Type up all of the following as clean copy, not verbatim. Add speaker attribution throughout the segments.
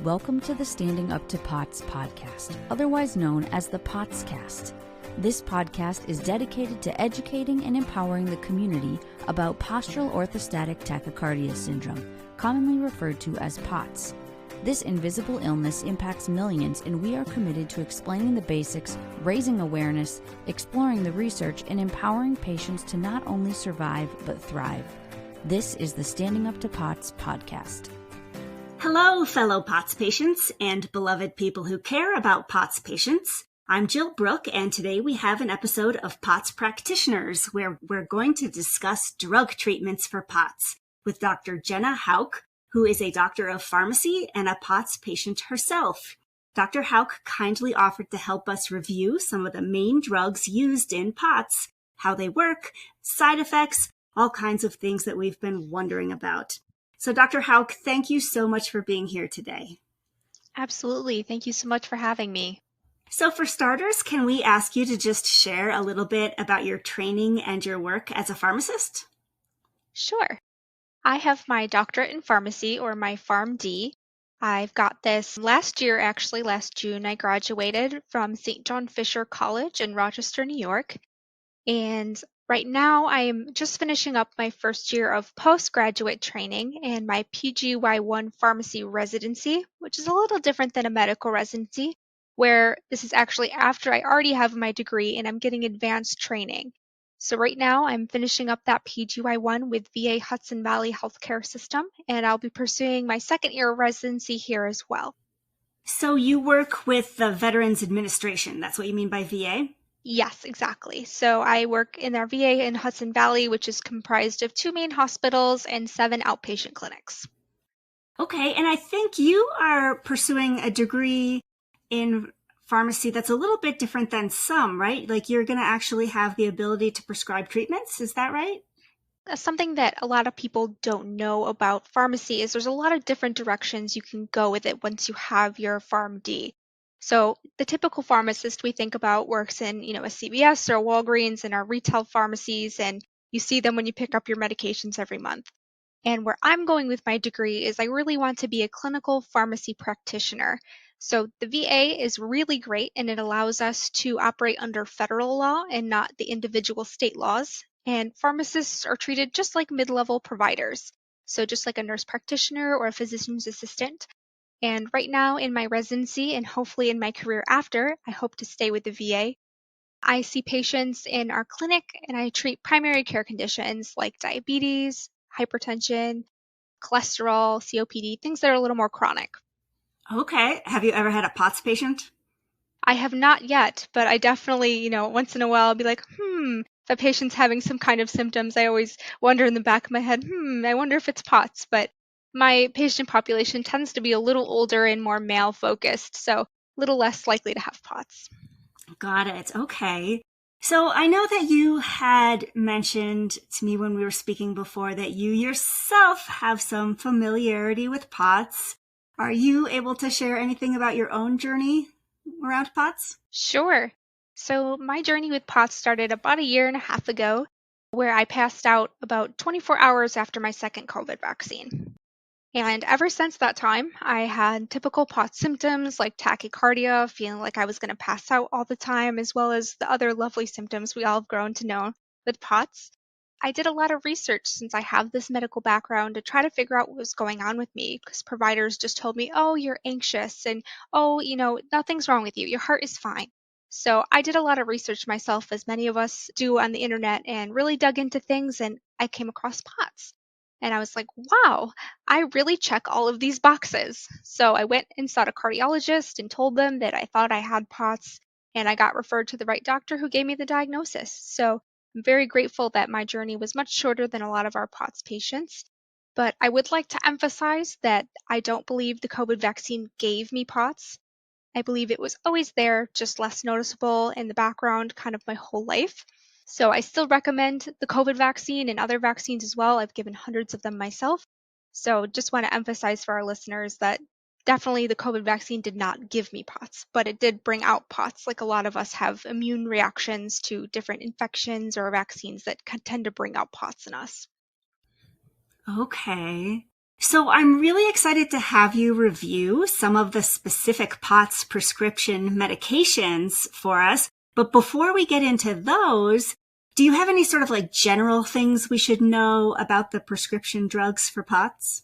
Speaker 1: Welcome to the Standing Up to POTS podcast, otherwise known as the POTScast. This podcast is dedicated to educating and empowering the community about postural orthostatic tachycardia syndrome, commonly referred to as POTS. This invisible illness impacts millions, and we are committed to explaining the basics, raising awareness, exploring the research, and empowering patients to not only survive but thrive. This is the Standing Up to POTS podcast.
Speaker 2: Hello, fellow POTS patients and beloved people who care about POTS patients. I'm Jill Brooke, and today we have an episode of POTS Practitioners, where we're going to discuss drug treatments for POTS with Dr. Jenna Houk, who is a doctor of pharmacy and a POTS patient herself. Dr. Houk kindly offered to help us review some of the main drugs used in POTS, how they work, side effects, all kinds of things that we've been wondering about. So Dr. Houk, thank you so much for being here today.
Speaker 3: Absolutely. Thank you so much for having me.
Speaker 2: So for starters, can we ask you to just share a little bit about your training and your work as a pharmacist?
Speaker 3: Sure. I have my doctorate in pharmacy, or my PharmD. I've got this last year, actually. Last June, I graduated from St. John Fisher College in Rochester, New York. And right now, I'm just finishing up my first year of postgraduate training and my PGY1 pharmacy residency, which is a little different than a medical residency, where this is actually after I already have my degree and I'm getting advanced training. So right now, I'm finishing up that PGY1 with VA Hudson Valley Healthcare System, and I'll be pursuing my second year of residency here as well.
Speaker 2: So you work with the Veterans Administration. That's what you mean by VA?
Speaker 3: Yes, exactly. So I work in our VA in Hudson Valley, which is comprised of 2 main hospitals and 7 outpatient clinics.
Speaker 2: Okay, and I think you are pursuing a degree in pharmacy that's a little bit different than some, right? Like you're going to actually have the ability to prescribe treatments. Is that right?
Speaker 3: Something that a lot of people don't know about pharmacy is there's a lot of different directions you can go with it once you have your PharmD. So the typical pharmacist we think about works in, a CVS or a Walgreens and our retail pharmacies, and you see them when you pick up your medications every month. And where I'm going with my degree is I really want to be a clinical pharmacy practitioner. So the VA is really great, and it allows us to operate under federal law and not the individual state laws. And pharmacists are treated just like mid-level providers. So just like a nurse practitioner or a physician's assistant. And right now in my residency and hopefully in my career after, I hope to stay with the VA. I see patients in our clinic and I treat primary care conditions like diabetes, hypertension, cholesterol, COPD, things that are a little more chronic.
Speaker 2: Okay. Have you ever had a POTS patient?
Speaker 3: I have not yet, but I definitely, once in a while I'll be like, if a patient's having some kind of symptoms, I always wonder in the back of my head, I wonder if it's POTS. But my patient population tends to be a little older and more male focused, so a little less likely to have POTS.
Speaker 2: Got it. Okay. So I know that you had mentioned to me when we were speaking before that you yourself have some familiarity with POTS. Are you able to share anything about your own journey around POTS?
Speaker 3: Sure. So my journey with POTS started about a year and a half ago, where I passed out about 24 hours after my second COVID vaccine. And ever since that time, I had typical POTS symptoms like tachycardia, feeling like I was going to pass out all the time, as well as the other lovely symptoms we all have grown to know with POTS. I did a lot of research since I have this medical background to try to figure out what was going on with me, because providers just told me, oh, you're anxious, and oh, nothing's wrong with you. Your heart is fine. So I did a lot of research myself, as many of us do on the internet, and really dug into things, and I came across POTS. And I was like, wow, I really check all of these boxes. So I went and saw a cardiologist and told them that I thought I had POTS, and I got referred to the right doctor who gave me the diagnosis. So I'm very grateful that my journey was much shorter than a lot of our POTS patients. But I would like to emphasize that I don't believe the COVID vaccine gave me POTS. I believe it was always there, just less noticeable in the background kind of my whole life. So I still recommend the COVID vaccine and other vaccines as well. I've given hundreds of them myself. So just want to emphasize for our listeners that definitely the COVID vaccine did not give me POTS, but it did bring out POTS, like a lot of us have immune reactions to different infections or vaccines that tend to bring out POTS in us.
Speaker 2: Okay. So I'm really excited to have you review some of the specific POTS prescription medications for us. But before we get into those, do you have any sort of like general things we should know about the prescription drugs for POTS?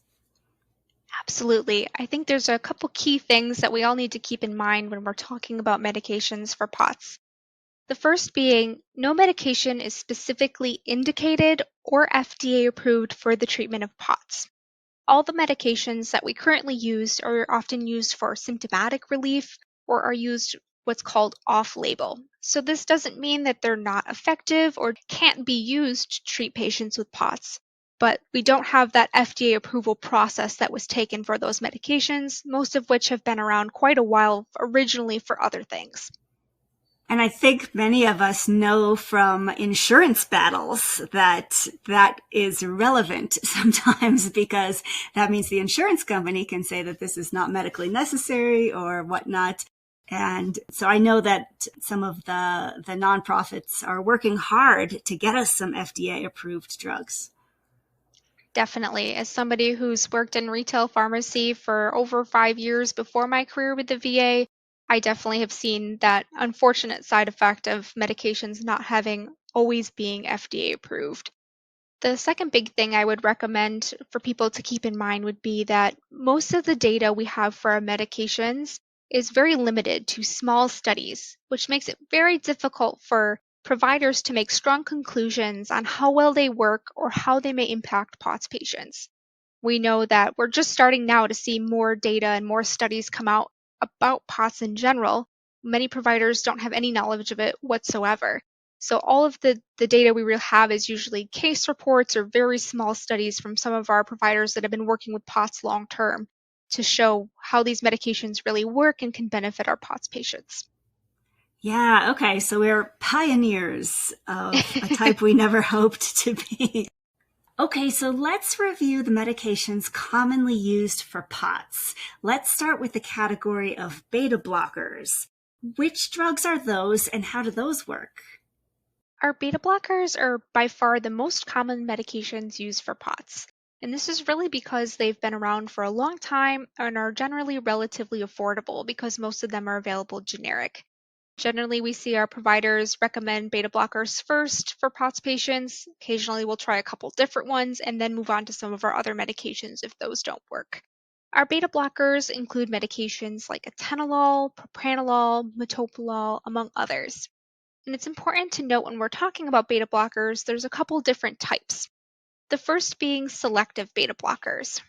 Speaker 3: Absolutely. I think there's a couple key things that we all need to keep in mind when we're talking about medications for POTS. The first being, no medication is specifically indicated or FDA approved for the treatment of POTS. All the medications that we currently use are often used for symptomatic relief or are used what's called off-label. So this doesn't mean that they're not effective or can't be used to treat patients with POTS, but we don't have that FDA approval process that was taken for those medications, most of which have been around quite a while originally for other things.
Speaker 2: And I think many of us know from insurance battles that that is relevant sometimes, because that means the insurance company can say that this is not medically necessary or whatnot. And so I know that some of the nonprofits are working hard to get us some FDA approved drugs.
Speaker 3: Definitely. As somebody who's worked in retail pharmacy for over 5 years before my career with the VA, I definitely have seen that unfortunate side effect of medications not having always being FDA approved. The second big thing I would recommend for people to keep in mind would be that most of the data we have for our medications is very limited to small studies, which makes it very difficult for providers to make strong conclusions on how well they work or how they may impact POTS patients. We know that we're just starting now to see more data and more studies come out about POTS in general. Many providers don't have any knowledge of it whatsoever. So all of the data we will have is usually case reports or very small studies from some of our providers that have been working with POTS long term to show how these medications really work and can benefit our POTS patients.
Speaker 2: Yeah, okay, so we're pioneers of a type we never hoped to be. Okay, so let's review the medications commonly used for POTS. Let's start with the category of beta blockers. Which drugs are those and how do those work?
Speaker 3: Our beta blockers are by far the most common medications used for POTS. And this is really because they've been around for a long time and are generally relatively affordable because most of them are available generic. Generally, we see our providers recommend beta blockers first for POTS patients. Occasionally, we'll try a couple different ones and then move on to some of our other medications if those don't work. Our beta blockers include medications like atenolol, propranolol, metoprolol, among others. And it's important to note when we're talking about beta blockers, there's a couple different types. The first being selective beta blockers.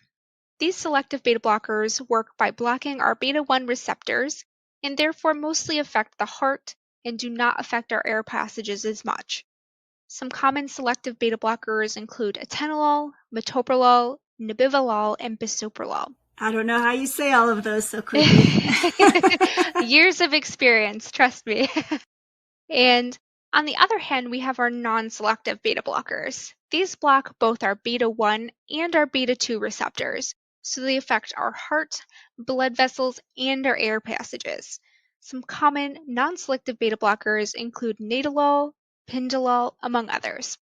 Speaker 3: These selective beta blockers work by blocking our beta 1 receptors and therefore mostly affect the heart and do not affect our air passages as much. Some common selective beta blockers include atenolol, metoprolol, nebivolol, and bisoprolol.
Speaker 2: I don't know how you say all of those so quickly.
Speaker 3: Years of experience, trust me. And on the other hand, we have our non-selective beta blockers. These block both our beta 1 and our beta 2 receptors, so they affect our heart, blood vessels, and our air passages. Some common non-selective beta blockers include nadolol, pindolol, among others.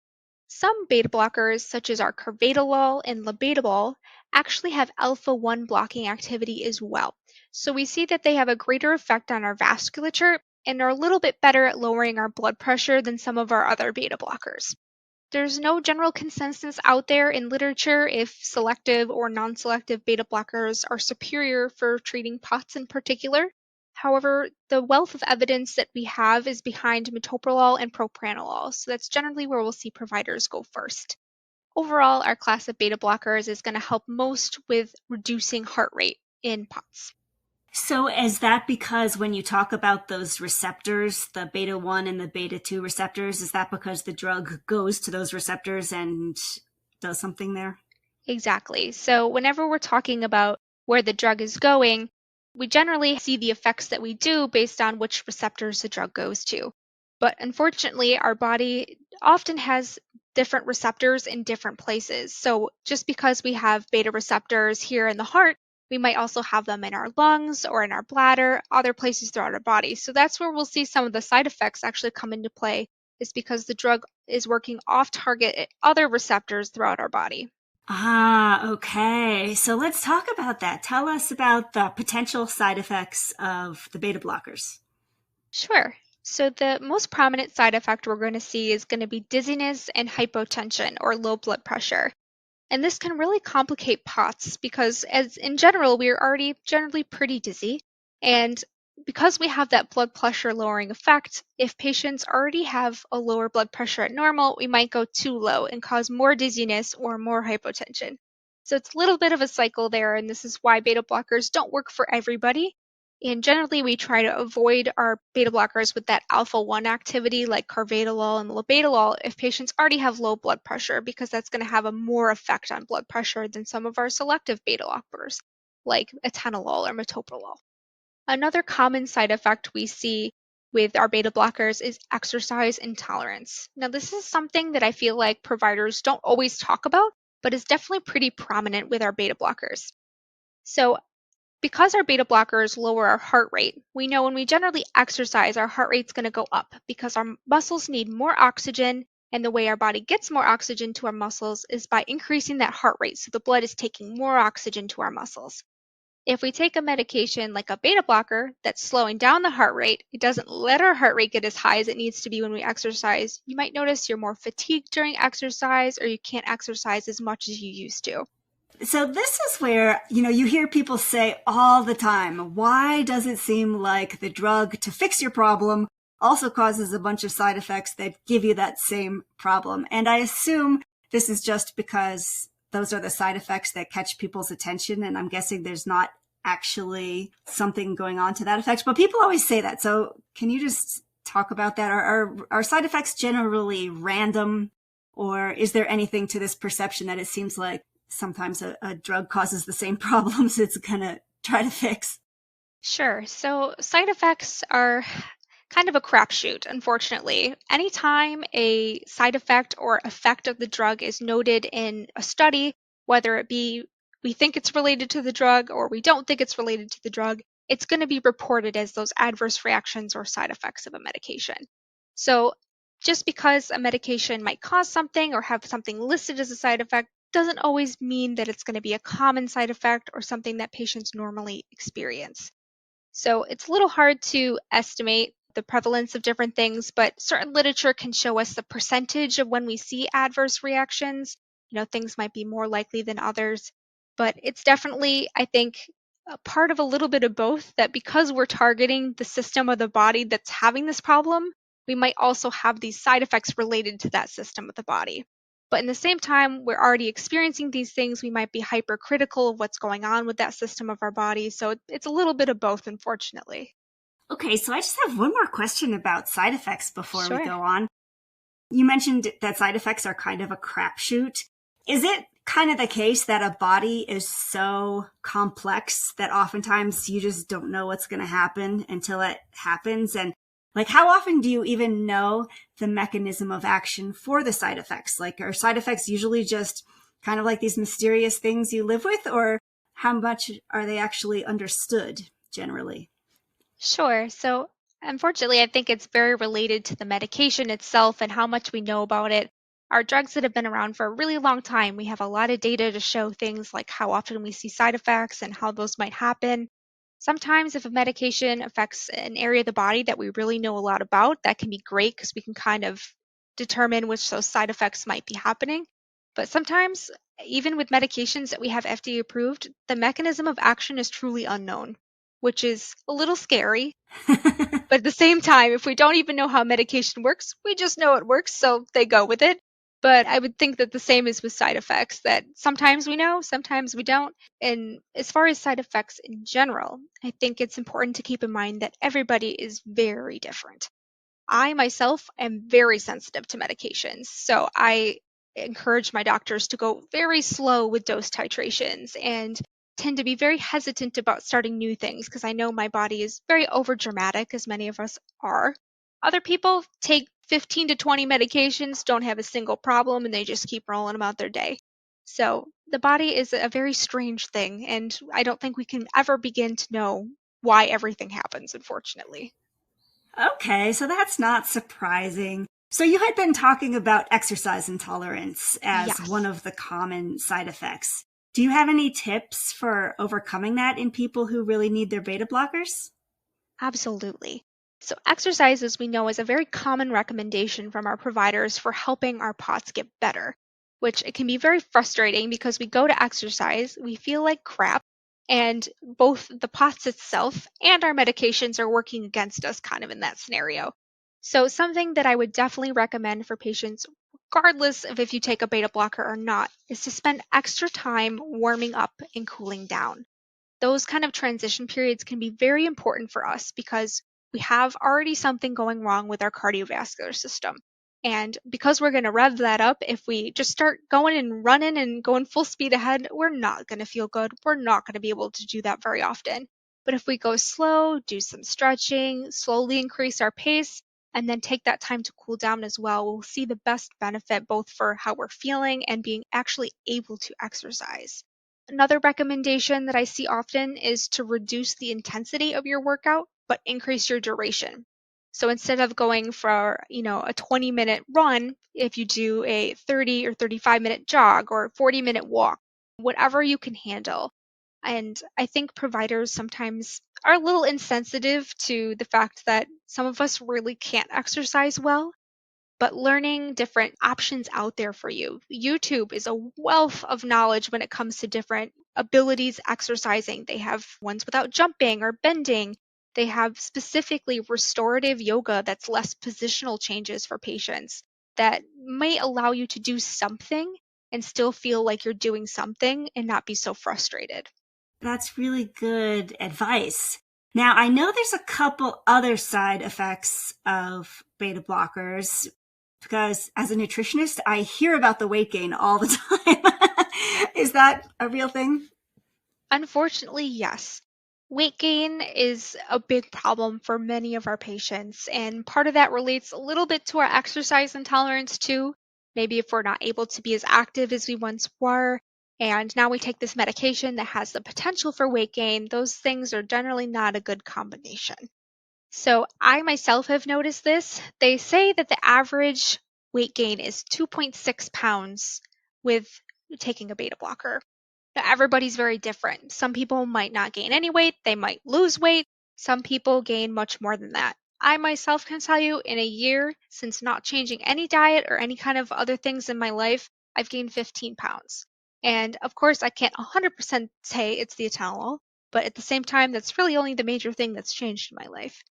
Speaker 3: Some beta blockers, such as our carvedilol and labetalol, actually have alpha-1 blocking activity as well. So we see that they have a greater effect on our vasculature and are a little bit better at lowering our blood pressure than some of our other beta blockers. There's no general consensus out there in literature if selective or non-selective beta blockers are superior for treating POTS in particular. However, the wealth of evidence that we have is behind metoprolol and propranolol, so that's generally where we'll see providers go first. Overall, our class of beta blockers is going to help most with reducing heart rate in POTS.
Speaker 2: So is that because when you talk about those receptors, the beta 1 and the beta 2 receptors, is that because the drug goes to those receptors and does something there?
Speaker 3: Exactly. So whenever we're talking about where the drug is going, we generally see the effects that we do based on which receptors the drug goes to. But unfortunately, our body often has different receptors in different places. So just because we have beta receptors here in the heart, we might also have them in our lungs or in our bladder, other places throughout our body. So that's where we'll see some of the side effects actually come into play, is because the drug is working off target at other receptors throughout our body.
Speaker 2: Ah, okay. So let's talk about that. Tell us about the potential side effects of the beta blockers.
Speaker 3: Sure. So the most prominent side effect we're going to see is going to be dizziness and hypotension or low blood pressure. And this can really complicate POTS because, as in general, we are already generally pretty dizzy. And because we have that blood pressure lowering effect, if patients already have a lower blood pressure at normal, we might go too low and cause more dizziness or more hypotension. So it's a little bit of a cycle there, and this is why beta blockers don't work for everybody. And generally, we try to avoid our beta blockers with that alpha 1 activity like carvedilol and labetalol if patients already have low blood pressure, because that's going to have a more effect on blood pressure than some of our selective beta blockers like atenolol or metoprolol. Another common side effect we see with our beta blockers is exercise intolerance. Now, this is something that I feel like providers don't always talk about, but is definitely pretty prominent with our beta blockers. So, because our beta blockers lower our heart rate, we know when we generally exercise, our heart rate's going to go up because our muscles need more oxygen, and the way our body gets more oxygen to our muscles is by increasing that heart rate. So the blood is taking more oxygen to our muscles. If we take a medication like a beta blocker that's slowing down the heart rate, it doesn't let our heart rate get as high as it needs to be when we exercise. You might notice you're more fatigued during exercise, or you can't exercise as much as you used to.
Speaker 2: So this is where, you hear people say all the time, why does it seem like the drug to fix your problem also causes a bunch of side effects that give you that same problem? And I assume this is just because those are the side effects that catch people's attention. And I'm guessing there's not actually something going on to that effect, but people always say that. So can you just talk about that? Are side effects generally random, or is there anything to this perception that it seems like sometimes a drug causes the same problems it's going to try to fix?
Speaker 3: Sure. So side effects are kind of a crapshoot, unfortunately. Anytime a side effect or effect of the drug is noted in a study, whether it be we think it's related to the drug or we don't think it's related to the drug, it's going to be reported as those adverse reactions or side effects of a medication. So just because a medication might cause something or have something listed as a side effect doesn't always mean that it's going to be a common side effect or something that patients normally experience. So it's a little hard to estimate the prevalence of different things, but certain literature can show us the percentage of when we see adverse reactions. Things might be more likely than others, but it's definitely, I think, a part of a little bit of both, that because we're targeting the system of the body that's having this problem, we might also have these side effects related to that system of the body. But in the same time, we're already experiencing these things. We might be hypercritical of what's going on with that system of our body. So it's a little bit of both, unfortunately.
Speaker 2: Okay, so I just have one more question about side effects before we
Speaker 3: Sure.
Speaker 2: go on. You mentioned that side effects are kind of a crapshoot. Is it kind of the case that a body is so complex that oftentimes you just don't know what's going to happen until it happens? And like, how often do you even know the mechanism of action for the side effects? Like, are side effects usually just kind of like these mysterious things you live with, or how much are they actually understood generally?
Speaker 3: Sure. So, unfortunately, I think it's very related to the medication itself and how much we know about it. Our drugs that have been around for a really long time, we have a lot of data to show things like how often we see side effects and how those might happen. Sometimes, if a medication affects an area of the body that we really know a lot about, that can be great because we can kind of determine which those side effects might be happening. But sometimes, even with medications that we have FDA approved, the mechanism of action is truly unknown, which is a little scary. But at the same time, if we don't even know how medication works, we just know it works, so they go with it. But I would think that the same is with side effects, that sometimes we know, sometimes we don't. And as far as side effects in general, I think it's important to keep in mind that everybody is very different. I myself am very sensitive to medications, so I encourage my doctors to go very slow with dose titrations and tend to be very hesitant about starting new things because I know my body is very overdramatic, as many of us are. Other people take 15 to 20 medications, don't have a single problem, and they just keep rolling about their day. So the body is a very strange thing, and I don't think we can ever begin to know why everything happens, unfortunately.
Speaker 2: Okay, so that's not surprising. So you had been talking about exercise intolerance as
Speaker 3: Yes.
Speaker 2: one of the common side effects. Do you have any tips for overcoming that in people who really need their beta blockers?
Speaker 3: Absolutely. So, exercise, as we know, is a very common recommendation from our providers for helping our POTS get better, which it can be very frustrating because we go to exercise, we feel like crap, and both the POTS itself and our medications are working against us kind of in that scenario. So, something that I would definitely recommend for patients, regardless of if you take a beta blocker or not, is to spend extra time warming up and cooling down. Those kind of transition periods can be very important for us because we have already something going wrong with our cardiovascular system. And because we're going to rev that up, if we just start going and running and going full speed ahead, we're not going to feel good. We're not going to be able to do that very often. But if we go slow, do some stretching, slowly increase our pace, and then take that time to cool down as well, we'll see the best benefit both for how we're feeling and being actually able to exercise. Another recommendation that I see often is to reduce the intensity of your workout, but increase your duration. So instead of going for, a 20-minute run, if you do a 30 or 35-minute jog or 40-minute walk, whatever you can handle. And I think providers sometimes are a little insensitive to the fact that some of us really can't exercise well, but learning different options out there for you. YouTube is a wealth of knowledge when it comes to different abilities exercising. They have ones without jumping or bending. They have specifically restorative yoga that's less positional changes for patients that may allow you to do something and still feel like you're doing something and not be so frustrated.
Speaker 2: That's really good advice. Now, I know there's a couple other side effects of beta blockers because as a nutritionist, I hear about the weight gain all the time. Is that a real thing?
Speaker 3: Unfortunately, yes. Weight gain is a big problem for many of our patients, and part of that relates a little bit to our exercise intolerance too. Maybe if we're not able to be as active as we once were, and now we take this medication that has the potential for weight gain, those things are generally not a good combination. So I myself have noticed this. They say that the average weight gain is 2.6 pounds with taking a beta blocker. Now, everybody's very different. Some people might not gain any weight, they might lose weight. Some people gain much more than that. I myself can tell you in a year, since not changing any diet or any kind of other things in my life, I've gained 15 pounds. And of course, I can't 100% say it's the Atenolol, but at the same time, that's really only the major thing that's changed in my life.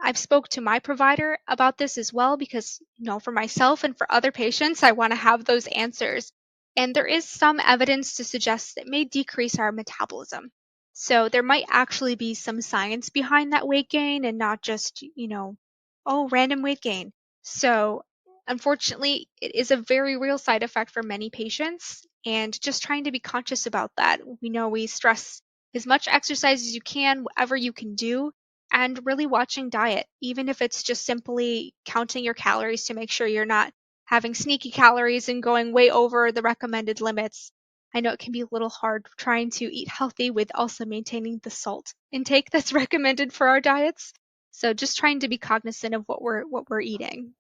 Speaker 3: I've spoke to my provider about this as well because, for myself and for other patients, I want to have those answers. And there is some evidence to suggest that it may decrease our metabolism. So there might actually be some science behind that weight gain and not just, random weight gain. So unfortunately, it is a very real side effect for many patients. And just trying to be conscious about that. We know we stress as much exercise as you can, whatever you can do, and really watching diet, even if it's just simply counting your calories to make sure you're not having sneaky calories and going way over the recommended limits. I know it can be a little hard trying to eat healthy with also maintaining the salt intake that's recommended for our diets. So just trying to be cognizant of what we're eating.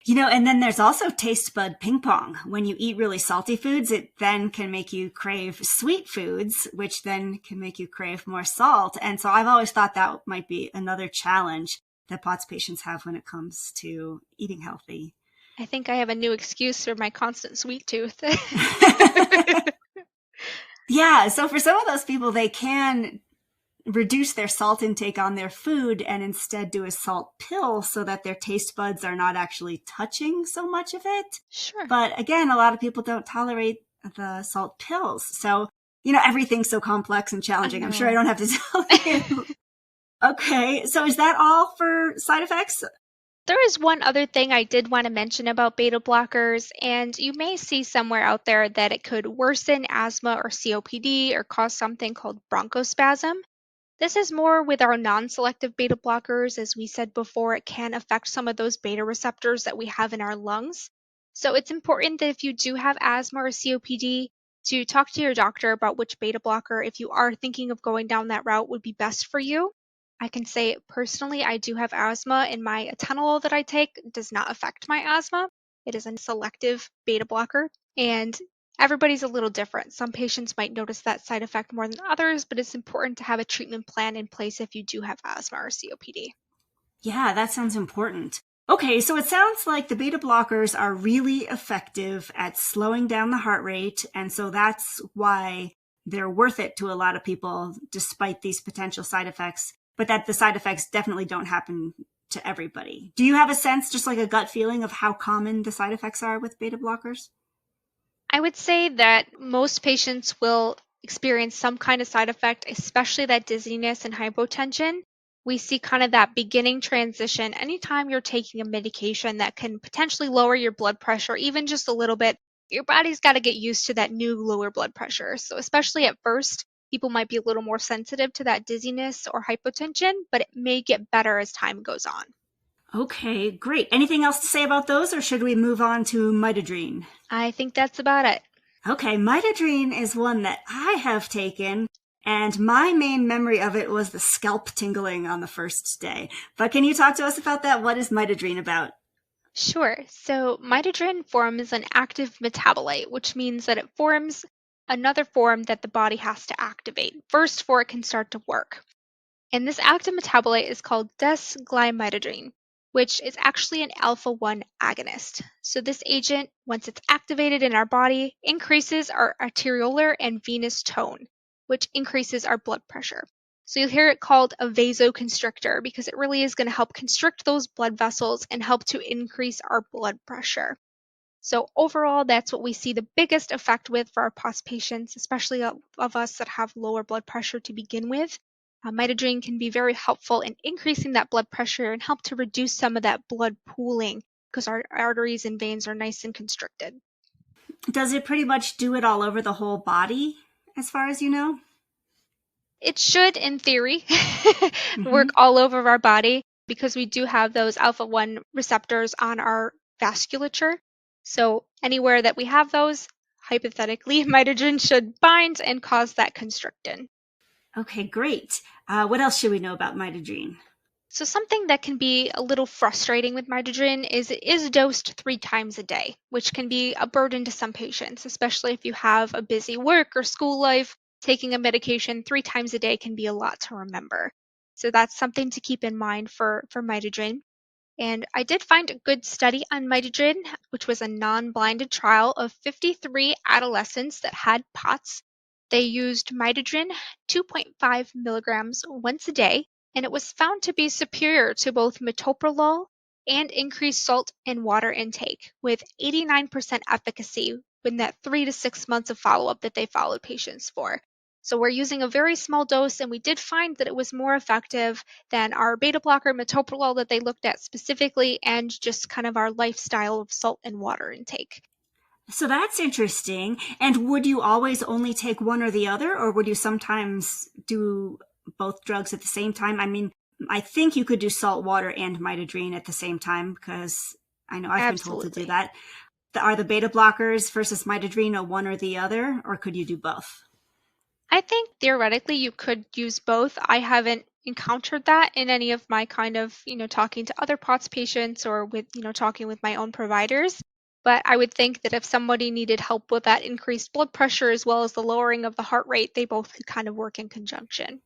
Speaker 2: And then there's also taste bud ping pong. When you eat really salty foods, it then can make you crave sweet foods, which then can make you crave more salt. And so I've always thought that might be another challenge that POTS patients have when it comes to eating healthy.
Speaker 3: I think I have a new excuse for my constant sweet tooth.
Speaker 2: Yeah, so for some of those people, they can reduce their salt intake on their food and instead do a salt pill so that their taste buds are not actually touching so much of it.
Speaker 3: Sure.
Speaker 2: But again, a lot of people don't tolerate the salt pills. So, everything's so complex and challenging. I'm sure I don't have to tell you. Okay, so is that all for side effects?
Speaker 3: There is one other thing I did want to mention about beta blockers, and you may see somewhere out there that it could worsen asthma or COPD or cause something called bronchospasm. This is more with our non-selective beta blockers. As we said before, it can affect some of those beta receptors that we have in our lungs. So it's important that if you do have asthma or COPD, to talk to your doctor about which beta blocker, if you are thinking of going down that route, would be best for you. I can say personally, I do have asthma, and my atenolol that I take does not affect my asthma. It is a selective beta blocker, and everybody's a little different. Some patients might notice that side effect more than others, but it's important to have a treatment plan in place if you do have asthma or COPD.
Speaker 2: Yeah, that sounds important. Okay, so it sounds like the beta blockers are really effective at slowing down the heart rate, and so that's why they're worth it to a lot of people despite these potential side effects, but that the side effects definitely don't happen to everybody. Do you have a sense, just like a gut feeling, of how common the side effects are with beta blockers?
Speaker 3: I would say that most patients will experience some kind of side effect, especially that dizziness and hypotension. We see kind of that beginning transition anytime you're taking a medication that can potentially lower your blood pressure, even just a little bit. Your body's got to get used to that new lower blood pressure. So, especially at first, people might be a little more sensitive to that dizziness or hypotension, but it may get better as time goes on.
Speaker 2: Okay, great. Anything else to say about those, or should we move on to midodrine?
Speaker 3: I think that's about it.
Speaker 2: Okay, midodrine is one that I have taken, and my main memory of it was the scalp tingling on the first day. But can you talk to us about that? What is midodrine about?
Speaker 3: Sure. So midodrine forms an active metabolite, which means that it forms another form that the body has to activate first before it can start to work. And this active metabolite is called desglymidodrine, which is actually an alpha 1 agonist. So this agent, once it's activated in our body, increases our arteriolar and venous tone, which increases our blood pressure. So you'll hear it called a vasoconstrictor because it really is going to help constrict those blood vessels and help to increase our blood pressure. So overall, that's what we see the biggest effect with for our POTS patients, especially of us that have lower blood pressure to begin with. Midodrine can be very helpful in increasing that blood pressure and help to reduce some of that blood pooling because our arteries and veins are nice and constricted.
Speaker 2: Does it pretty much do it all over the whole body, as far as you know?
Speaker 3: It should, in theory,
Speaker 2: Mm-hmm.
Speaker 3: work all over our body because we do have those alpha 1 receptors on our vasculature. So anywhere that we have those, hypothetically, midodrine should bind and cause that constriction.
Speaker 2: Okay, great. What else should we know about midodrine?
Speaker 3: So something that can be a little frustrating with midodrine is it is dosed 3 times a day, which can be a burden to some patients, especially if you have a busy work or school life. Taking a medication 3 times a day can be a lot to remember. So that's something to keep in mind for midodrine. And I did find a good study on midodrine, which was a non-blinded trial of 53 adolescents that had POTS. They used midodrine 2.5 milligrams once a day, and it was found to be superior to both metoprolol and increased salt and water intake, with 89% efficacy in that 3 to 6 months of follow-up that they followed patients for. So we're using a very small dose, and we did find that it was more effective than our beta blocker metoprolol that they looked at specifically, and just kind of our lifestyle of salt and water intake.
Speaker 2: So that's interesting. And would you always only take one or the other, or would you sometimes do both drugs at the same time? I mean, I think you could do salt water and midodrine at the same time because I know I've been told to do
Speaker 3: Absolutely.
Speaker 2: that. Are the beta blockers versus midodrine a one or the other, or could you do both?
Speaker 3: I think theoretically you could use both. I haven't encountered that in any of my kind of, talking to other POTS patients or with, talking with my own providers. But I would think that if somebody needed help with that increased blood pressure as well as the lowering of the heart rate, they both could kind of work in conjunction.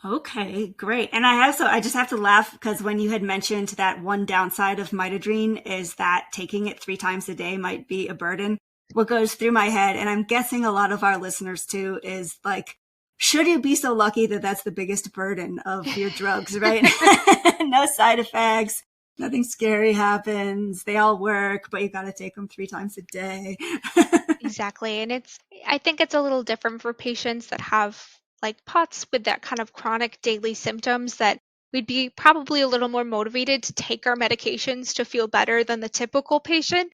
Speaker 2: Okay, great. And I just have to laugh because when you had mentioned that one downside of midodrine is that taking it 3 times a day might be a burden. What goes through my head, and I'm guessing a lot of our listeners too, is like, should you be so lucky that that's the biggest burden of your drugs, right? No side effects, nothing scary happens. They all work, but you got to take them 3 times a day.
Speaker 3: Exactly. And I think it's a little different for patients that have like POTS with that kind of chronic daily symptoms that we'd be probably a little more motivated to take our medications to feel better than the typical patient.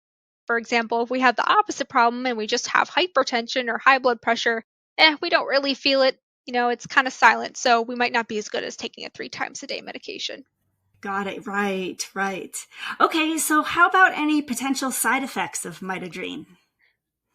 Speaker 3: For example, if we have the opposite problem and we just have hypertension or high blood pressure, we don't really feel it. It's kind of silent. So we might not be as good as taking a 3 times a day medication.
Speaker 2: Got it. Right, right. Okay, so how about any potential side effects of midodrine?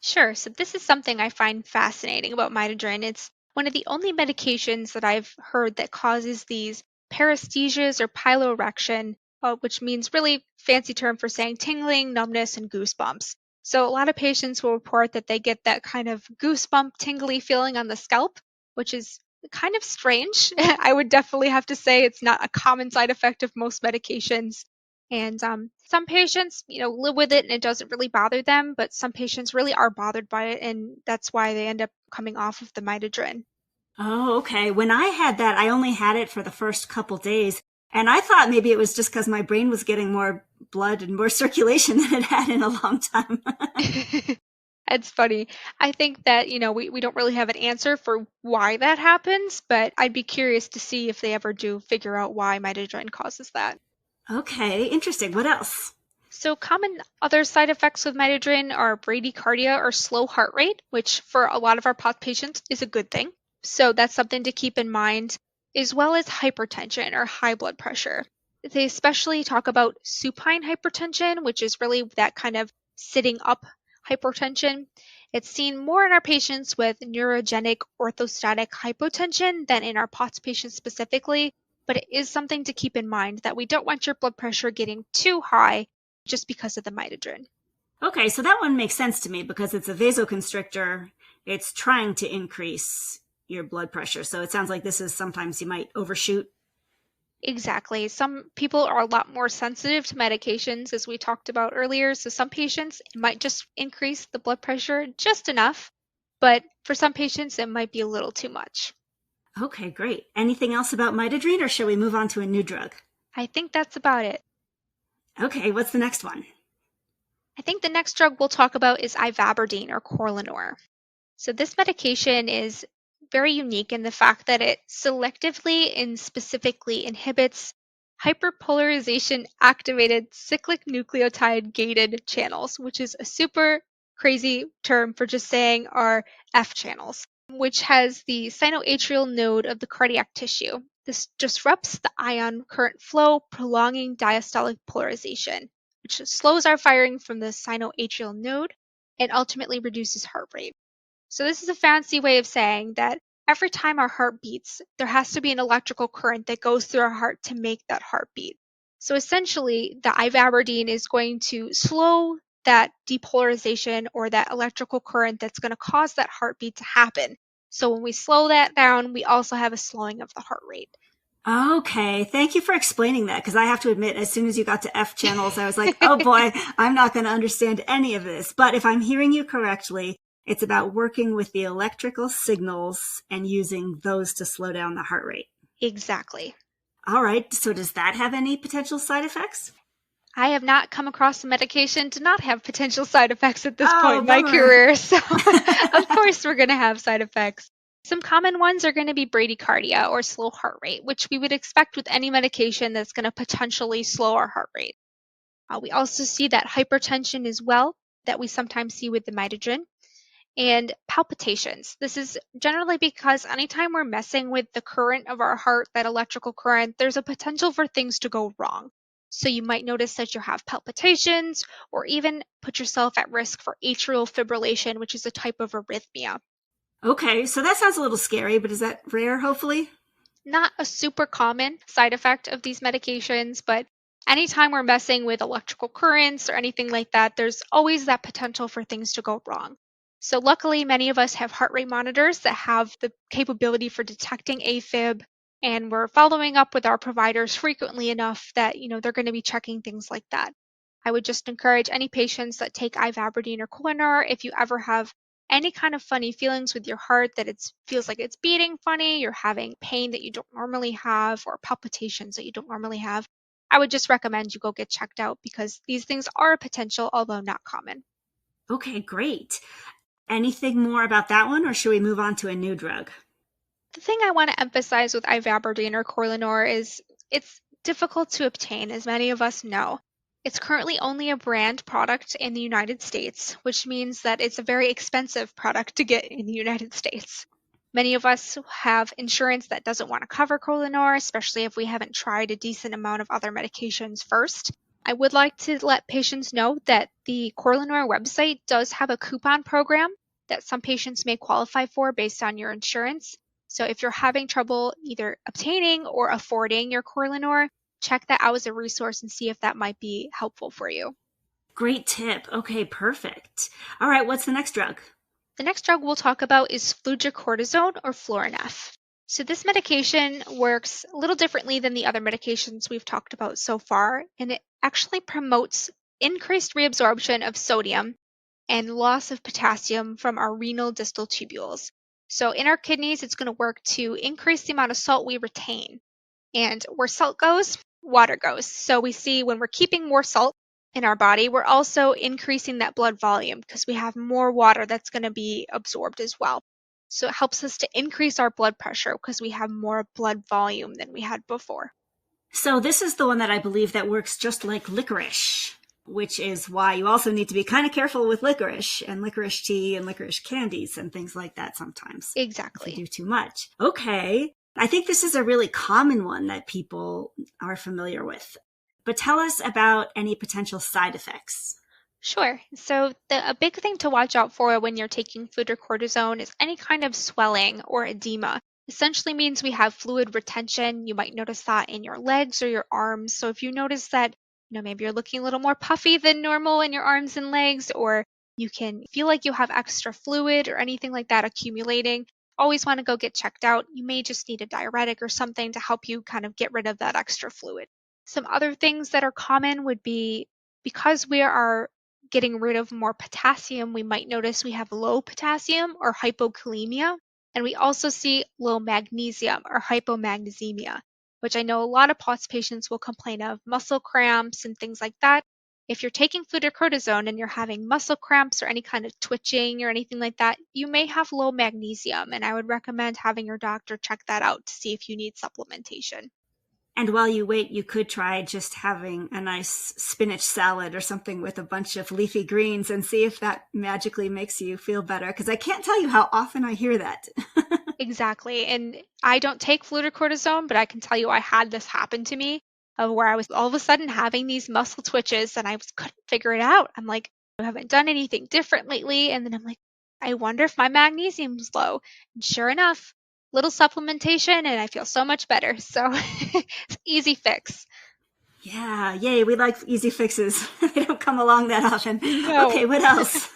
Speaker 3: Sure. So this is something I find fascinating about midodrine. It's one of the only medications that I've heard that causes these paresthesias or piloerection, which means really fancy term for saying tingling, numbness, and goosebumps. So a lot of patients will report that they get that kind of goosebump tingly feeling on the scalp, which is kind of strange. I would definitely have to say it's not a common side effect of most medications. And some patients, live with it and it doesn't really bother them, but some patients really are bothered by it, and that's why they end up coming off of the midodrine.
Speaker 2: Oh, okay. When I had that, I only had it for the first couple days. And I thought maybe it was just because my brain was getting more blood and more circulation than it had in a long time.
Speaker 3: It's funny. I think that, we don't really have an answer for why that happens, but I'd be curious to see if they ever do figure out why midodrine causes that.
Speaker 2: Okay, interesting. What else?
Speaker 3: So common other side effects with midodrine are bradycardia or slow heart rate, which for a lot of our POTS patients is a good thing. So that's something to keep in mind, as well as hypertension or high blood pressure. They especially talk about supine hypertension, which is really that kind of sitting up hypertension. It's seen more in our patients with neurogenic orthostatic hypotension than in our POTS patients specifically, but it is something to keep in mind that we don't want your blood pressure getting too high just because of the midodrine.
Speaker 2: Okay, so that one makes sense to me because it's a vasoconstrictor. It's trying to increase your blood pressure. So it sounds like this is sometimes you might overshoot.
Speaker 3: Exactly. Some people are a lot more sensitive to medications, as we talked about earlier. So some patients, it might just increase the blood pressure just enough, but for some patients, it might be a little too much.
Speaker 2: Okay, great. Anything else about midodrine, or shall we move on to a new drug?
Speaker 3: I think that's about it.
Speaker 2: Okay, what's the next one?
Speaker 3: I think the next drug we'll talk about is ivabridine or Corlinor. So this medication is very unique in the fact that it selectively and specifically inhibits hyperpolarization activated cyclic nucleotide gated channels, which is a super crazy term for just saying our F channels, which has the sinoatrial node of the cardiac tissue. This disrupts the ion current flow, prolonging diastolic polarization, which slows our firing from the sinoatrial node and ultimately reduces heart rate. So this is a fancy way of saying that every time our heart beats, there has to be an electrical current that goes through our heart to make that heart beat. So essentially, the ivabridine is going to slow that depolarization or that electrical current that's going to cause that heartbeat to happen. So when we slow that down, we also have a slowing of the heart rate.
Speaker 2: Okay, thank you for explaining that, because I have to admit, as soon as you got to F channels, I was like, oh boy, I'm not going to understand any of this. But if I'm hearing you correctly, it's about working with the electrical signals and using those to slow down the heart rate.
Speaker 3: Exactly.
Speaker 2: All right, so does that have any potential side effects?
Speaker 3: I have not come across a medication to not have potential side effects at this point in my
Speaker 2: Bummer.
Speaker 3: career, so of course we're going to have side effects. Some common ones are going to be bradycardia or slow heart rate, which we would expect with any medication that's going to potentially slow our heart rate. We also see that hypertension as well, that we sometimes see with the midodrine, and palpitations. This is generally because anytime we're messing with the current of our heart, that electrical current, there's a potential for things to go wrong. So you might notice that you have palpitations or even put yourself at risk for atrial fibrillation, which is a type of arrhythmia.
Speaker 2: Okay, so that sounds a little scary, but is that rare, hopefully?
Speaker 3: Not a super common side effect of these medications, but anytime we're messing with electrical currents or anything like that, there's always that potential for things to go wrong. So luckily, many of us have heart rate monitors that have the capability for detecting AFib, and we're following up with our providers frequently enough that, they're going to be checking things like that. I would just encourage any patients that take ivabridine or Corlinor, if you ever have any kind of funny feelings with your heart, that it feels like it's beating funny, you're having pain that you don't normally have, or palpitations that you don't normally have, I would just recommend you go get checked out because these things are a potential, although not common.
Speaker 2: Okay, great. Anything more about that one, or should we move on to a new drug?
Speaker 3: The thing I want to emphasize with ivabridine or Corlinor is it's difficult to obtain, as many of us know. It's currently only a brand product in the United States, which means that it's a very expensive product to get in the United States. Many of us have insurance that doesn't want to cover Corlinor, especially if we haven't tried a decent amount of other medications first. I would like to let patients know that the Corlinor website does have a coupon program that some patients may qualify for based on your insurance. So if you're having trouble either obtaining or affording your Korlynor, check that out as a resource and see if that might be helpful for you.
Speaker 2: Great tip. Okay, perfect. All right, what's the next drug?
Speaker 3: The next drug we'll talk about is fludrocortisone or Florinef. So this medication works a little differently than the other medications we've talked about so far, and it actually promotes increased reabsorption of sodium and loss of potassium from our renal distal tubules. So in our kidneys, it's going to work to increase the amount of salt we retain. And where salt goes, water goes. So we see when we're keeping more salt in our body, we're also increasing that blood volume because we have more water that's going to be absorbed as well. So it helps us to increase our blood pressure because we have more blood volume than we had before.
Speaker 2: So this is the one that I believe that works just like licorice, which is why you also need to be kind of careful with licorice and licorice tea and licorice candies and things like that sometimes.
Speaker 3: Exactly.
Speaker 2: If you do too much. Okay. I think this is a really common one that people are familiar with. But tell us about any potential side effects.
Speaker 3: Sure. So a big thing to watch out for when you're taking fludrocortisone is any kind of swelling or edema. Essentially means we have fluid retention. You might notice that in your legs or your arms. So if you notice that, maybe you're looking a little more puffy than normal in your arms and legs, or you can feel like you have extra fluid or anything like that accumulating, always want to go get checked out. You may just need a diuretic or something to help you kind of get rid of that extra fluid. Some other things that are common would be because we are getting rid of more potassium, we might notice we have low potassium or hypokalemia. And we also see low magnesium or hypomagnesemia, which I know a lot of POTS patients will complain of muscle cramps and things like that. If you're taking fludrocortisone and you're having muscle cramps or any kind of twitching or anything like that, you may have low magnesium. And I would recommend having your doctor check that out to see if you need supplementation.
Speaker 2: And while you wait, you could try just having a nice spinach salad or something with a bunch of leafy greens and see if that magically makes you feel better. Because I can't tell you how often I hear that.
Speaker 3: Exactly. And I don't take fludrocortisone, but I can tell you I had this happen to me where I was all of a sudden having these muscle twitches and I couldn't figure it out. I'm like, I haven't done anything different lately. And then I'm like, I wonder if my magnesium's low. And sure enough, little supplementation and I feel so much better. So it's easy fix.
Speaker 2: Yeah, yay, we like easy fixes. They don't come along that often.
Speaker 3: No.
Speaker 2: Okay, what else?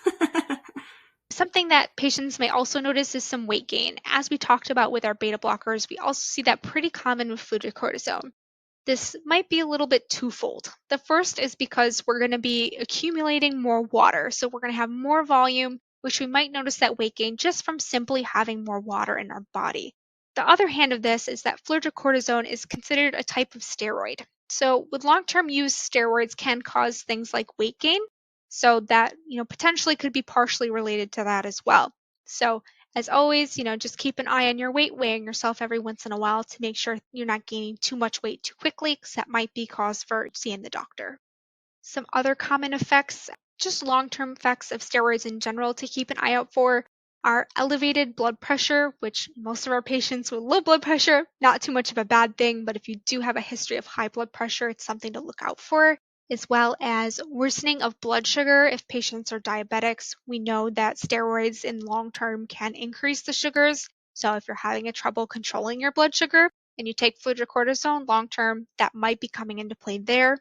Speaker 3: Something that patients may also notice is some weight gain. As we talked about with our beta blockers, we also see that pretty common with fludrocortisone. This might be a little bit twofold. The first is because we're going to be accumulating more water. So we're going to have more volume, which we might notice that weight gain just from simply having more water in our body. The other hand of this is that fludrocortisone is considered a type of steroid. So with long-term use, steroids can cause things like weight gain. So that, potentially could be partially related to that as well. So as always, just keep an eye on your weight, weighing yourself every once in a while to make sure you're not gaining too much weight too quickly, because that might be cause for seeing the doctor. Some other common effects, just long-term effects of steroids in general to keep an eye out for, are elevated blood pressure, which most of our patients with low blood pressure, not too much of a bad thing, but if you do have a history of high blood pressure, it's something to look out for, as well as worsening of blood sugar. If patients are diabetics, we know that steroids in long term can increase the sugars. So if you're having a trouble controlling your blood sugar and you take fludrocortisone long term, that might be coming into play there.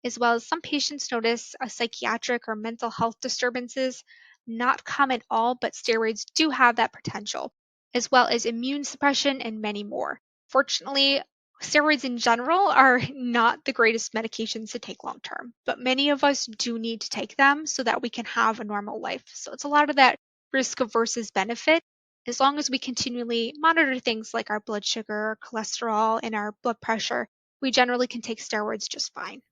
Speaker 3: As well as some patients notice a psychiatric or mental health disturbances, not common at all, but steroids do have that potential, as well as immune suppression and many more. Fortunately, steroids in general are not the greatest medications to take long term, but many of us do need to take them so that we can have a normal life. So it's a lot of that risk versus benefit. As long as we continually monitor things like our blood sugar, cholesterol, and our blood pressure, we generally can take steroids just fine.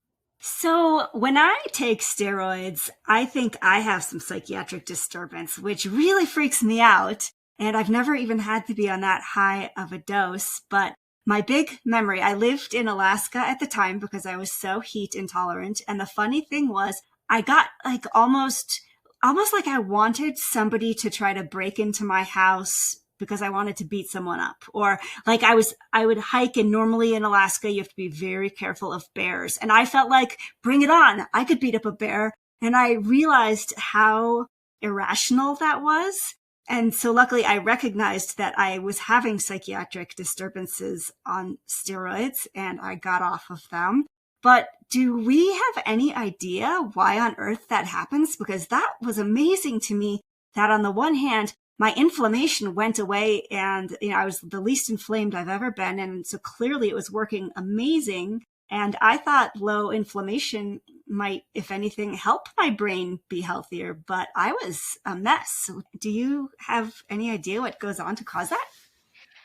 Speaker 2: So when I take steroids, I think I have some psychiatric disturbance, which really freaks me out. And I've never even had to be on that high of a dose. But my big memory, I lived in Alaska at the time because I was so heat intolerant. And the funny thing was, I got like almost like I wanted somebody to try to break into my house because I wanted to beat someone up. Or like I would hike, and normally in Alaska, you have to be very careful of bears. And I felt like, bring it on. I could beat up a bear. And I realized how irrational that was. And so luckily I recognized that I was having psychiatric disturbances on steroids and I got off of them. But do we have any idea why on earth that happens? Because that was amazing to me that on the one hand, my inflammation went away and, I was the least inflamed I've ever been. And so clearly it was working amazing. And I thought low inflammation might, if anything, help my brain be healthier, but I was a mess. Do you have any idea what goes on to cause that?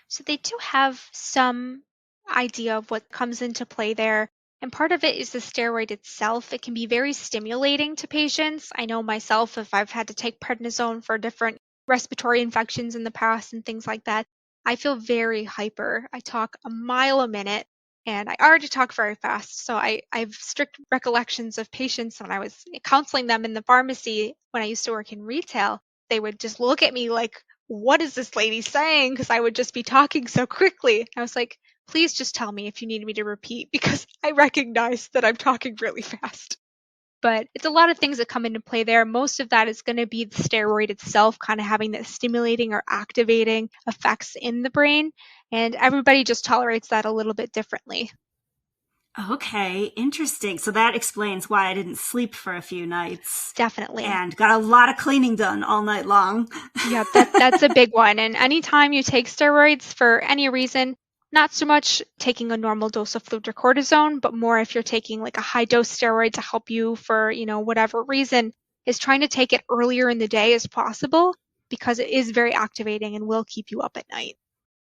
Speaker 3: So they do have some idea of what comes into play there. And part of it is the steroid itself. It can be very stimulating to patients. I know myself, if I've had to take prednisone for different respiratory infections in the past and things like that, I feel very hyper. I talk a mile a minute and I already talk very fast. So I have strict recollections of patients when I was counseling them in the pharmacy when I used to work in retail. They would just look at me like, what is this lady saying? Because I would just be talking so quickly. I was like, please just tell me if you need me to repeat because I recognize that I'm talking really fast. But it's a lot of things that come into play there. Most of that is going to be the steroid itself, kind of having that stimulating or activating effects in the brain. And everybody just tolerates that a little bit differently.
Speaker 2: Okay, interesting. So that explains why I didn't sleep for a few nights.
Speaker 3: Definitely.
Speaker 2: And got a lot of cleaning done all night long.
Speaker 3: Yeah, that's a big one. And anytime you take steroids for any reason, not so much taking a normal dose of fludrocortisone, but more if you're taking like a high dose steroid to help you for, whatever reason, is trying to take it earlier in the day as possible because it is very activating and will keep you up at night.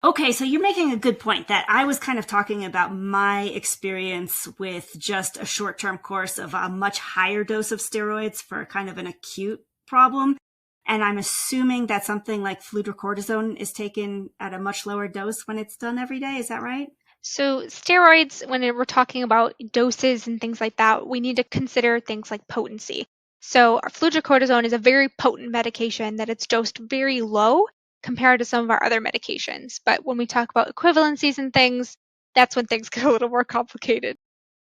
Speaker 2: Okay, so you're making a good point that I was kind of talking about my experience with just a short-term course of a much higher dose of steroids for kind of an acute problem. And I'm assuming that something like fludrocortisone is taken at a much lower dose when it's done every day. Is that right?
Speaker 3: So steroids, when we're talking about doses and things like that, we need to consider things like potency. So our fludrocortisone is a very potent medication that it's dosed very low compared to some of our other medications. But when we talk about equivalencies and things, that's when things get a little more complicated.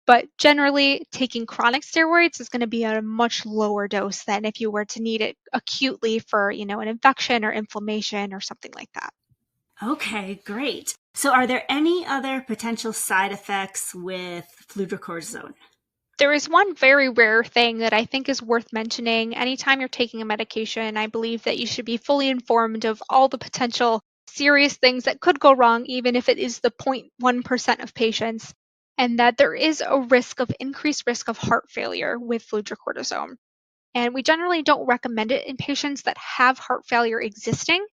Speaker 3: But generally, taking chronic steroids is going to be at a much lower dose than if you were to need it acutely for, an infection or inflammation or something like that.
Speaker 2: Okay, great. So are there any other potential side effects with fludrocortisone?
Speaker 3: There is one very rare thing that I think is worth mentioning. Anytime you're taking a medication, I believe that you should be fully informed of all the potential serious things that could go wrong, even if it is the 0.1% of patients, and that there is a increased risk of heart failure with fludrocortisone. And we generally don't recommend it in patients that have heart failure existing,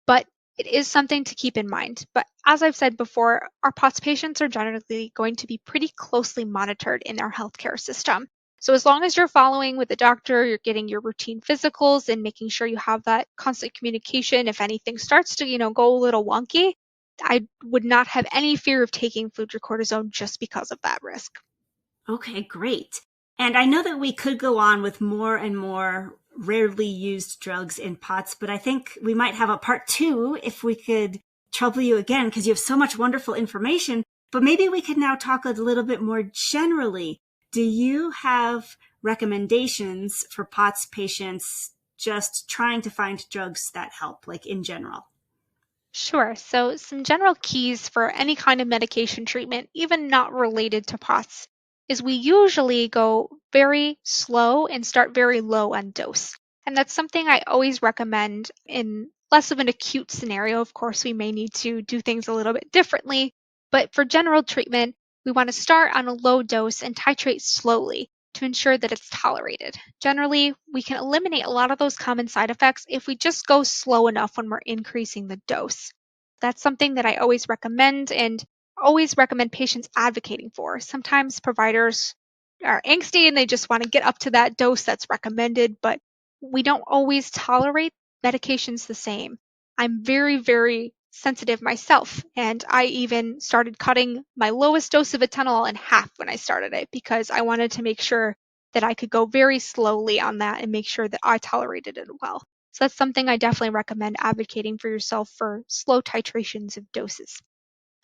Speaker 3: but it is something to keep in mind. But as I've said before, our POTS patients are generally going to be pretty closely monitored in our healthcare system. So as long as you're following with the doctor, you're getting your routine physicals and making sure you have that constant communication. If anything starts to, go a little wonky, I would not have any fear of taking fludrocortisone just because of that risk.
Speaker 2: Okay, great. And I know that we could go on with more and more rarely used drugs in POTS, but I think we might have a part 2 if we could trouble you again because you have so much wonderful information. But maybe we could now talk a little bit more generally. Do you have recommendations for POTS patients just trying to find drugs that help, like in general?
Speaker 3: Sure. So some general keys for any kind of medication treatment, even not related to POTS, is we usually go very slow and start very low on dose. And that's something I always recommend in less of an acute scenario. Of course, we may need to do things a little bit differently, but for general treatment, we want to start on a low dose and titrate slowly to ensure that it's tolerated. Generally, we can eliminate a lot of those common side effects if we just go slow enough when we're increasing the dose. That's something that I always recommend and always recommend patients advocating for. Sometimes providers are angsty and they just want to get up to that dose that's recommended, but we don't always tolerate medications the same. I'm very, very sensitive myself, and I even started cutting my lowest dose of atenolol in half when I started it because I wanted to make sure that I could go very slowly on that and make sure that I tolerated it well. So that's something I definitely recommend advocating for yourself for slow titrations of doses.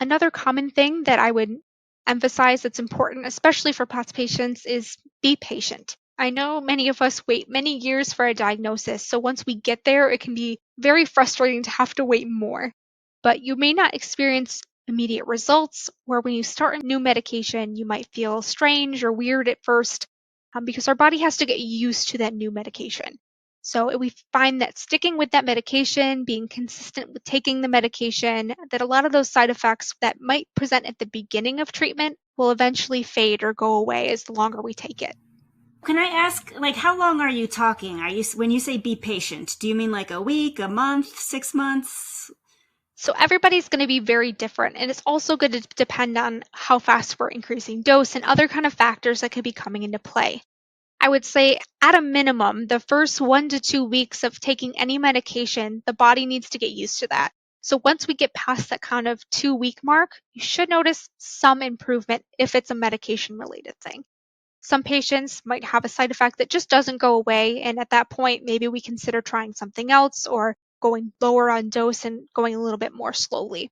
Speaker 3: Another common thing that I would emphasize that's important, especially for POTS patients, is be patient. I know many of us wait many years for a diagnosis, so once we get there, it can be very frustrating to have to wait more. But you may not experience immediate results, where when you start a new medication, you might feel strange or weird at first because our body has to get used to that new medication. So we find that sticking with that medication, being consistent with taking the medication, that a lot of those side effects that might present at the beginning of treatment will eventually fade or go away as the longer we take it.
Speaker 2: Can I ask, like, how long are you talking? When you say be patient, do you mean like a week, a month, 6 months?
Speaker 3: So everybody's going to be very different, and it's also going to depend on how fast we're increasing dose and other kind of factors that could be coming into play. I would say at a minimum, the first 1 to 2 weeks of taking any medication, the body needs to get used to that. So once we get past that kind of 2-week mark, you should notice some improvement if it's a medication related thing. Some patients might have a side effect that just doesn't go away, and at that point, maybe we consider trying something else or going lower on dose and going a little bit more slowly.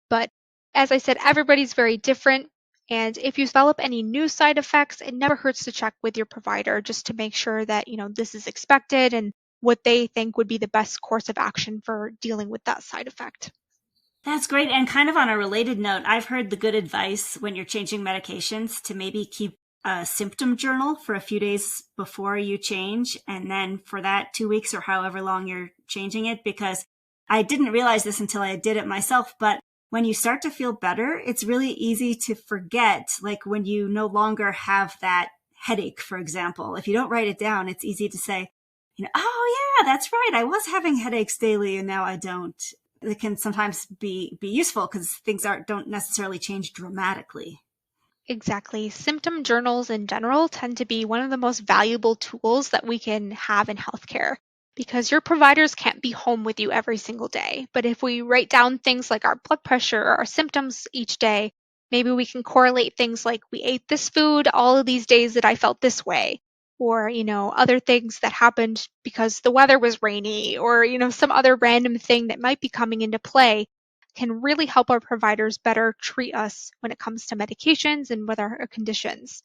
Speaker 3: But as I said, everybody's very different. And if you develop any new side effects, it never hurts to check with your provider just to make sure that, this is expected and what they think would be the best course of action for dealing with that side effect.
Speaker 2: That's great. And kind of on a related note, I've heard the good advice when you're changing medications to maybe keep a symptom journal for a few days before you change. And then for that 2 weeks or however long you're changing it, because I didn't realize this until I did it myself. But when you start to feel better, it's really easy to forget, like when you no longer have that headache, for example. If you don't write it down, it's easy to say, oh yeah, that's right. I was having headaches daily and now I don't. It can sometimes be useful because things don't necessarily change dramatically.
Speaker 3: Exactly. Symptom journals in general tend to be one of the most valuable tools that we can have in healthcare because your providers can't be home with you every single day. But if we write down things like our blood pressure or our symptoms each day, maybe we can correlate things like we ate this food all of these days that I felt this way, or, other things that happened because the weather was rainy, or, some other random thing that might be coming into play can really help our providers better treat us when it comes to medications and with our conditions.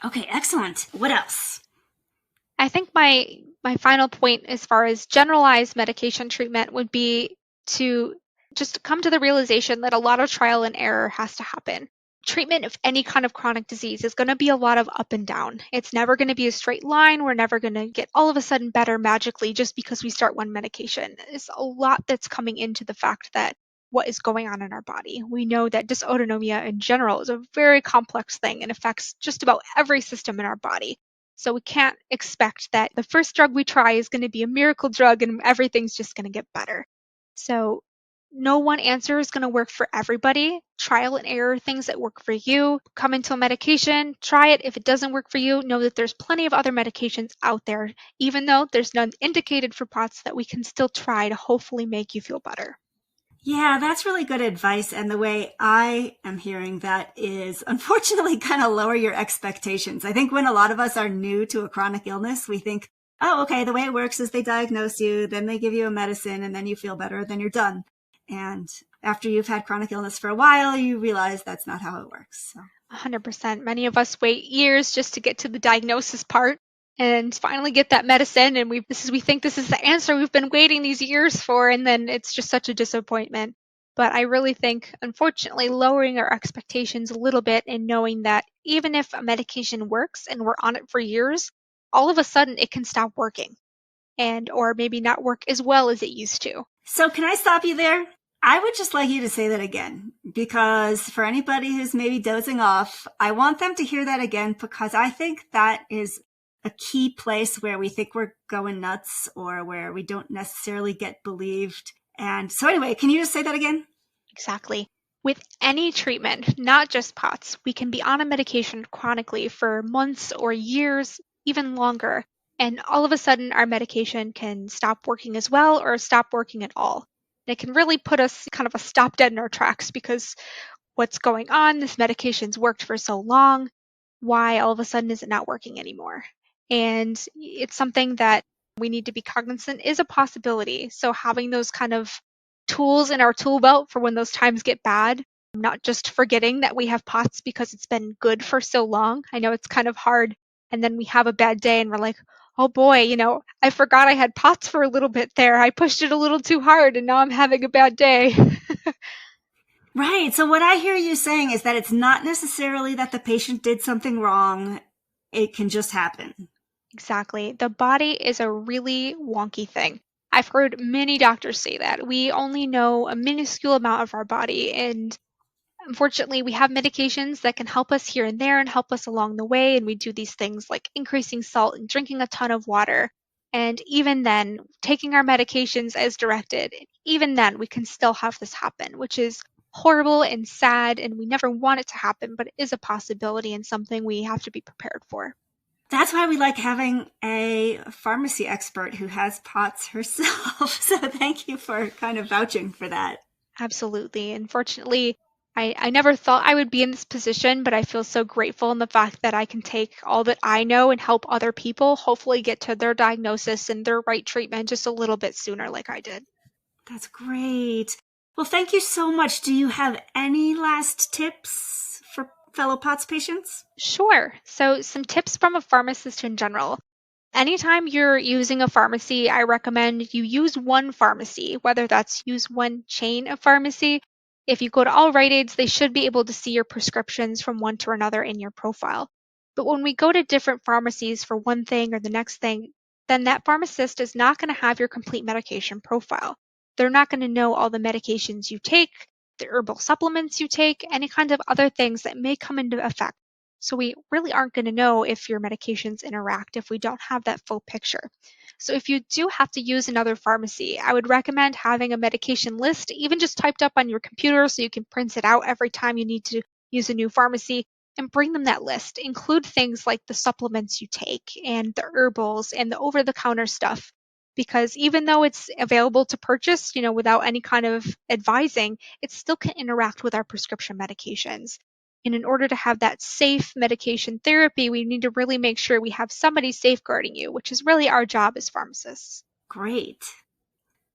Speaker 2: Okay, excellent. What else?
Speaker 3: I think my final point as far as generalized medication treatment would be to just come to the realization that a lot of trial and error has to happen. Treatment of any kind of chronic disease is going to be a lot of up and down. It's never going to be a straight line. We're never going to get all of a sudden better magically just because we start one medication. It's a lot that's coming into the fact that what is going on in our body. We know that dysautonomia in general is a very complex thing and affects just about every system in our body. So we can't expect that the first drug we try is going to be a miracle drug and everything's just going to get better. So no one answer is going to work for everybody. Trial and error things that work for you. Come into a medication, try it. If it doesn't work for you, know that there's plenty of other medications out there, even though there's none indicated for POTS, that we can still try to hopefully make you feel better.
Speaker 2: Yeah, that's really good advice. And the way I am hearing that is unfortunately kind of lower your expectations. I think when a lot of us are new to a chronic illness, we think, oh, okay, the way it works is they diagnose you, then they give you a medicine, and then you feel better, then you're done. And after you've had chronic illness for a while, you realize that's not how it works. So.
Speaker 3: 100%. Many of us wait years just to get to the diagnosis part and finally get that medicine, and we think this is the answer we've been waiting these years for, and then it's just such a disappointment. But I really think, unfortunately, lowering our expectations a little bit and knowing that even if a medication works and we're on it for years, all of a sudden it can stop working or maybe not work as well as it used to.
Speaker 2: So can I stop you there? I would just like you to say that again, because for anybody who's maybe dozing off, I want them to hear that again, because I think that is a key place where we think we're going nuts or where we don't necessarily get believed. And so anyway, can you just say that again?
Speaker 3: Exactly. With any treatment, not just POTS, we can be on a medication chronically for months or years, even longer. And all of a sudden, our medication can stop working as well or stop working at all. And it can really put us kind of a stop dead in our tracks because what's going on? This medication's worked for so long. Why all of a sudden is it not working anymore? And it's something that we need to be cognizant is a possibility. So having those kind of tools in our tool belt for when those times get bad, not just forgetting that we have POTS because it's been good for so long. I know it's kind of hard. And then we have a bad day and we're like, oh boy, I forgot I had POTS for a little bit there. I pushed it a little too hard and now I'm having a bad day.
Speaker 2: Right. So what I hear you saying is that it's not necessarily that the patient did something wrong. It can just happen.
Speaker 3: Exactly. The body is a really wonky thing. I've heard many doctors say that. We only know a minuscule amount of our body, and unfortunately, we have medications that can help us here and there and help us along the way. And we do these things like increasing salt and drinking a ton of water. And even then, taking our medications as directed, even then, we can still have this happen, which is horrible and sad. And we never want it to happen, but it is a possibility and something we have to be prepared for.
Speaker 2: That's why we like having a pharmacy expert who has POTS herself. So thank you for kind of vouching for that.
Speaker 3: Absolutely. Unfortunately, I never thought I would be in this position, but I feel so grateful in the fact that I can take all that I know and help other people hopefully get to their diagnosis and their right treatment just a little bit sooner like I did.
Speaker 2: That's great. Well, thank you so much. Do you have any last tips for fellow POTS patients?
Speaker 3: Sure. So some tips from a pharmacist in general. Anytime you're using a pharmacy, I recommend you use one pharmacy, whether that's use one chain of pharmacy. If you go to all Rite Aids, they should be able to see your prescriptions from one to another in your profile. But when we go to different pharmacies for one thing or the next thing, then that pharmacist is not going to have your complete medication profile. They're not going to know all the medications you take, the herbal supplements you take, any kind of other things that may come into effect. So we really aren't going to know if your medications interact if we don't have that full picture. So if you do have to use another pharmacy, I would recommend having a medication list, even just typed up on your computer so you can print it out every time you need to use a new pharmacy, and bring them that list. Include things like the supplements you take and the herbals and the over-the-counter stuff. Because even though it's available to purchase, without any kind of advising, it still can interact with our prescription medications. And in order to have that safe medication therapy, we need to really make sure we have somebody safeguarding you, which is really our job as pharmacists.
Speaker 2: Great.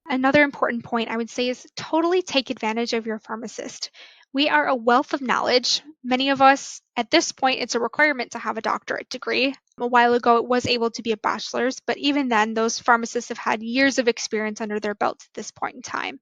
Speaker 3: Another important point I would say is totally take advantage of your pharmacist. We are a wealth of knowledge. Many of us, at this point, it's a requirement to have a doctorate degree. A while ago, it was able to be a bachelor's, but even then, those pharmacists have had years of experience under their belts at this point in time.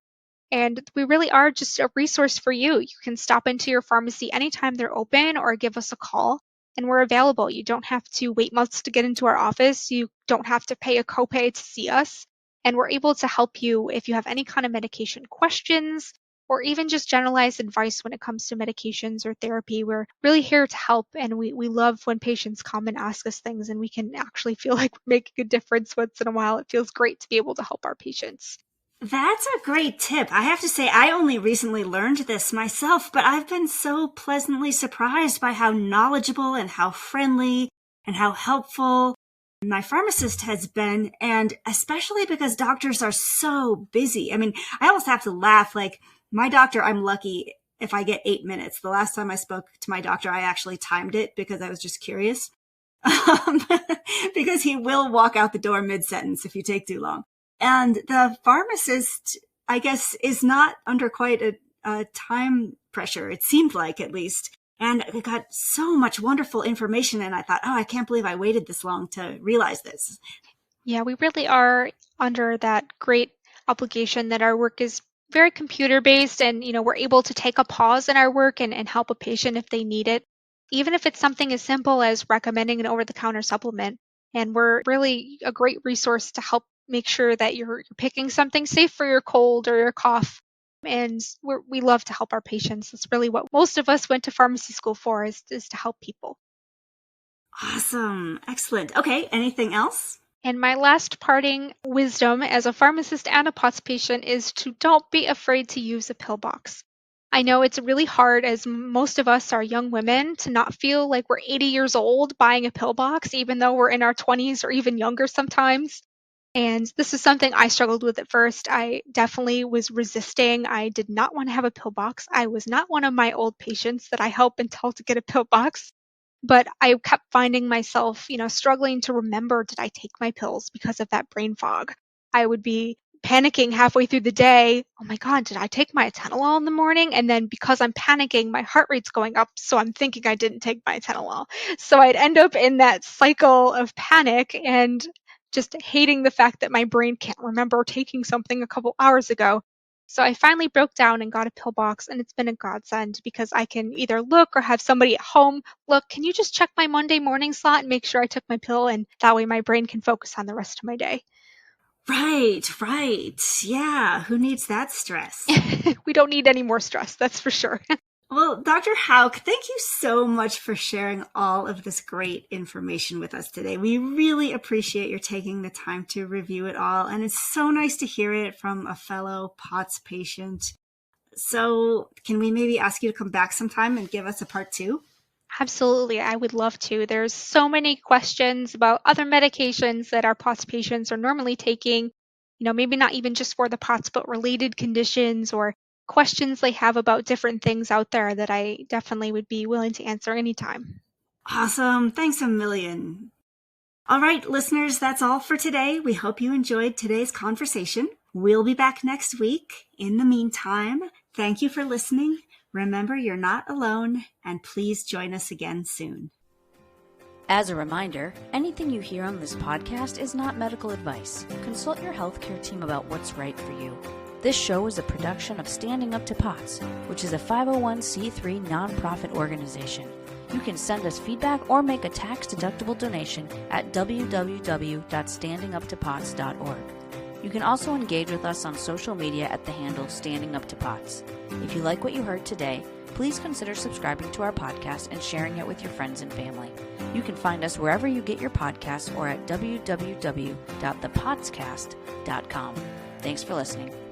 Speaker 3: And we really are just a resource for you. You can stop into your pharmacy anytime they're open or give us a call, and we're available. You don't have to wait months to get into our office. You don't have to pay a copay to see us. And we're able to help you if you have any kind of medication questions or even just generalized advice when it comes to medications or therapy. We're really here to help, and we love when patients come and ask us things and we can actually feel like we're making a difference once in a while. It feels great to be able to help our patients.
Speaker 2: That's a great tip. I have to say, I only recently learned this myself, but I've been so pleasantly surprised by how knowledgeable and how friendly and how helpful my pharmacist has been, and especially because doctors are so busy. I mean, I almost have to laugh. Like, my doctor, I'm lucky if I get 8 minutes. The last time I spoke to my doctor, I actually timed it because I was just curious. Because he will walk out the door mid-sentence if you take too long. And the pharmacist, I guess, is not under quite a time pressure, it seemed like, at least. And I got so much wonderful information, and I thought, I can't believe I waited this long to realize this.
Speaker 3: Yeah, we really are under that great obligation that our work is very computer-based, and we're able to take a pause in our work and help a patient if they need it, even if it's something as simple as recommending an over-the-counter supplement. And we're really a great resource to help make sure that you're picking something safe for your cold or your cough. And we love to help our patients. That's really what most of us went to pharmacy school for, is to help people.
Speaker 2: Awesome. Excellent. Okay. Anything else?
Speaker 3: And my last parting wisdom as a pharmacist and a POTS patient is to don't be afraid to use a pill box. I know it's really hard, as most of us are young women, to not feel like we're 80 years old buying a pill box, even though we're in our 20s or even younger sometimes. And this is something I struggled with at first. I definitely was resisting. I did not want to have a pill box. I was not one of my old patients that I help and tell to get a pill box. But I kept finding myself, struggling to remember, did I take my pills, because of that brain fog. I would be panicking halfway through the day. Oh my God, did I take my atenolol in the morning? And then because I'm panicking, my heart rate's going up. So I'm thinking I didn't take my atenolol. So I'd end up in that cycle of panic. And just hating the fact that my brain can't remember taking something a couple hours ago. So I finally broke down and got a pill box, and it's been a godsend because I can either look or have somebody at home look, can you just check my Monday morning slot and make sure I took my pill? And that way my brain can focus on the rest of my day.
Speaker 2: Right. Yeah, who needs that stress?
Speaker 3: We don't need any more stress, that's for sure.
Speaker 2: Well, Dr. Houk, thank you so much for sharing all of this great information with us today. We really appreciate your taking the time to review it all, and it's so nice to hear it from a fellow POTS patient. So can we maybe ask you to come back sometime and give us a part 2?
Speaker 3: Absolutely, I would love to. There's so many questions about other medications that our POTS patients are normally taking, maybe not even just for the POTS, but related conditions or questions they have about different things out there that I definitely would be willing to answer anytime.
Speaker 2: Awesome. Thanks a million. All right, listeners, that's all for today. We hope you enjoyed today's conversation. We'll be back next week. In the meantime, thank you for listening. Remember, you're not alone, and please join us again soon.
Speaker 1: As a reminder, anything you hear on this podcast is not medical advice. Consult your healthcare team about what's right for you. This show is a production of Standing Up to POTS, which is a 501c3 nonprofit organization. You can send us feedback or make a tax-deductible donation at www.standinguptopots.org. You can also engage with us on social media at the handle Standing Up to POTS. If you like what you heard today, please consider subscribing to our podcast and sharing it with your friends and family. You can find us wherever you get your podcasts or at www.thepotscast.com. Thanks for listening.